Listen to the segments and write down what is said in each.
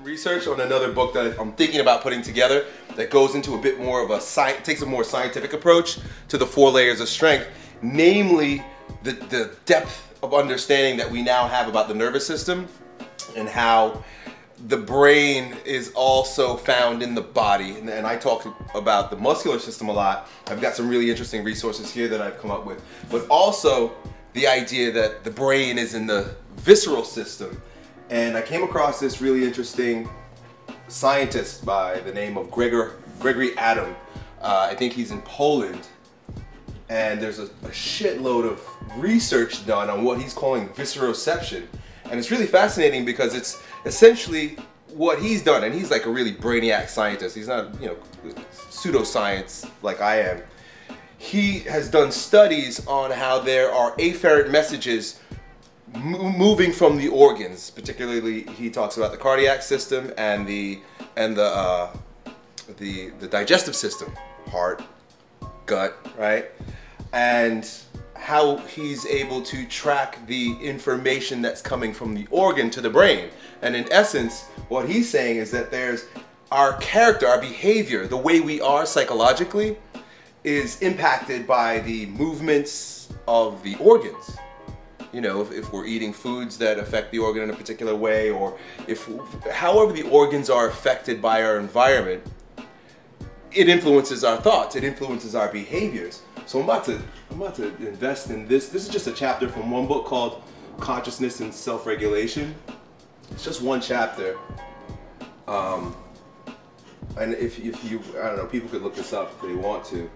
research on another book that I'm thinking about putting together that goes into a bit more of a takes a more scientific approach to the 4 layers of strength, namely the depth of understanding that we now have about the nervous system and how the brain is also found in the body. And I talk about the muscular system a lot. I've got some really interesting resources here that I've come up with, but also the idea that the brain is in the visceral system. And I came across this really interesting scientist by the name of Gregory Adam. I think he's in Poland. And there's a shitload of research done on what he's calling visceroception. And it's really fascinating because it's essentially what he's done. And he's like a really brainiac scientist. He's not, you know, pseudoscience like I am. He has done studies on how there are afferent messages moving from the organs. Particularly, he talks about the cardiac system and the digestive system, heart, gut, right? And how he's able to track the information that's coming from the organ to the brain. And in essence, what he's saying is that there's our character, our behavior, the way we are psychologically is impacted by the movements of the organs. You know, if we're eating foods that affect the organ in a particular way, or however the organs are affected by our environment, it influences our thoughts, it influences our behaviors. So I'm about to invest in this. This is just a chapter from one book called Consciousness and Self-Regulation. It's just one chapter. And if you, I don't know, people could look this up if they want to.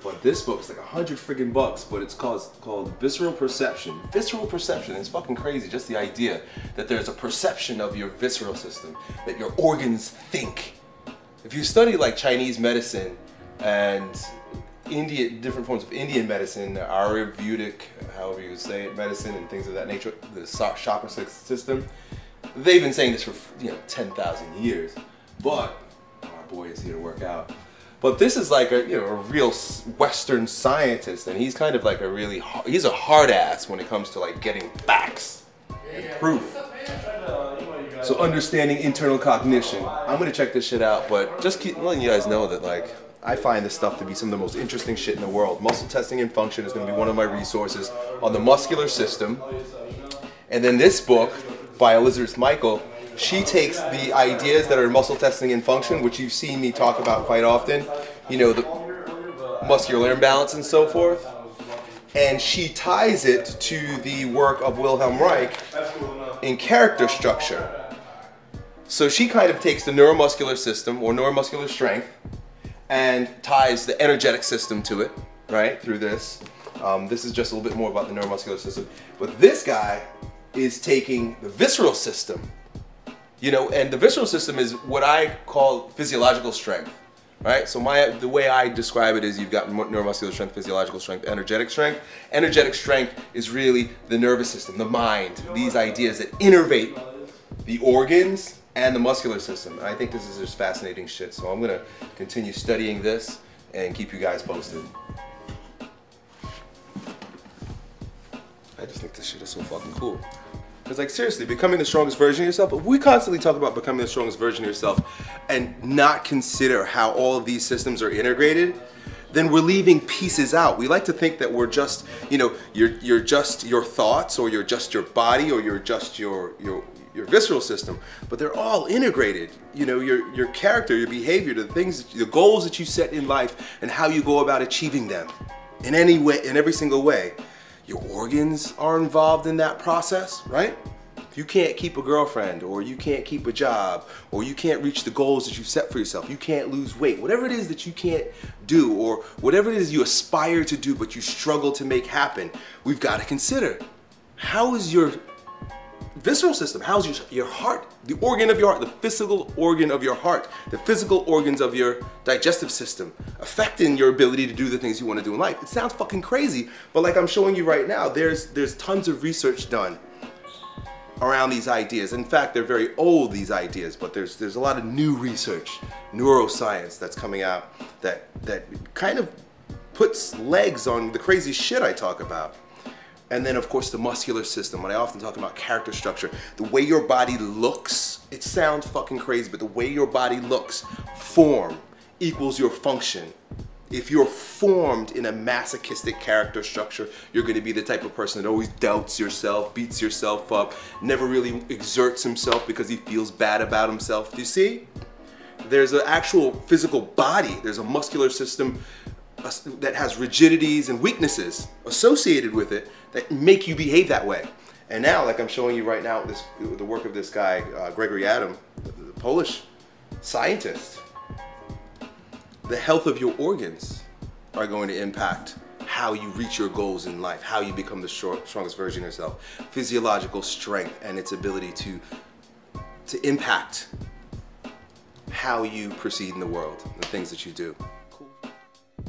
But this book's like $100 friggin' bucks, but it's called Visceral Perception. Visceral perception, it's fucking crazy, just the idea that there's a perception of your visceral system, that your organs think. If you study like Chinese medicine and different forms of Indian medicine, Ayurvedic, however you say it, medicine and things of that nature, the chakra system, they've been saying this for 10,000 years. But our boy is here to work out. But this is like a real Western scientist, and he's kind of like he's a hard ass when it comes to like getting facts and proof. So understanding internal cognition. I'm gonna check this shit out, but just keep letting you guys know that like I find this stuff to be some of the most interesting shit in the world. Muscle testing and function is gonna be one of my resources on the muscular system. And then this book by Elizabeth Michael, she takes the ideas that are muscle testing and function, which you've seen me talk about quite often, you know, the muscular imbalance and so forth, and she ties it to the work of Wilhelm Reich in character structure. So she kind of takes the neuromuscular system, or neuromuscular strength, and ties the energetic system to it, right, through this. This is just a little bit more about the neuromuscular system. But this guy is taking the visceral system, you know, and the visceral system is what I call physiological strength, right? So the way I describe it is you've got neuromuscular strength, physiological strength, energetic strength. Energetic strength is really the nervous system, the mind, these ideas that innervate the organs and the muscular system. And I think this is just fascinating shit. So I'm gonna continue studying this and keep you guys posted. I just think this shit is so fucking cool. Because like seriously, becoming the strongest version of yourself, if we constantly talk about becoming the strongest version of yourself and not consider how all of these systems are integrated, then we're leaving pieces out. We like to think that we're just, you know, you're just your thoughts, or you're just your body, or you're just your visceral system, but they're all integrated. You know, your character, your behavior, the things, the goals that you set in life, and how you go about achieving them in any way, in every single way. Your organs are involved in that process, right? If you can't keep a girlfriend, or you can't keep a job, or you can't reach the goals that you've set for yourself, you can't lose weight, whatever it is that you can't do, or whatever it is you aspire to do but you struggle to make happen, we've got to consider, how is your visceral system, how's your heart, the organ of your heart, the physical organ of your heart, the physical organs of your digestive system affecting your ability to do the things you want to do in life? It sounds fucking crazy, but like I'm showing you right now, there's tons of research done around these ideas. In fact, they're very old, these ideas, but there's a lot of new research, neuroscience that's coming out that kind of puts legs on the crazy shit I talk about. And then of course the muscular system. When I often talk about character structure, the way your body looks, it sounds fucking crazy, but the way your body looks, form equals your function. If you're formed in a masochistic character structure, you're going to be the type of person that always doubts yourself, beats yourself up, never really exerts himself because he feels bad about himself. Do you see? There's an actual physical body. There's a muscular system that has rigidities and weaknesses associated with it that make you behave that way. And now, like I'm showing you right now, the work of this guy, Gregory Adam, the Polish scientist. The health of your organs are going to impact how you reach your goals in life, how you become the strongest version of yourself. Physiological strength and its ability to impact how you proceed in the world, the things that you do.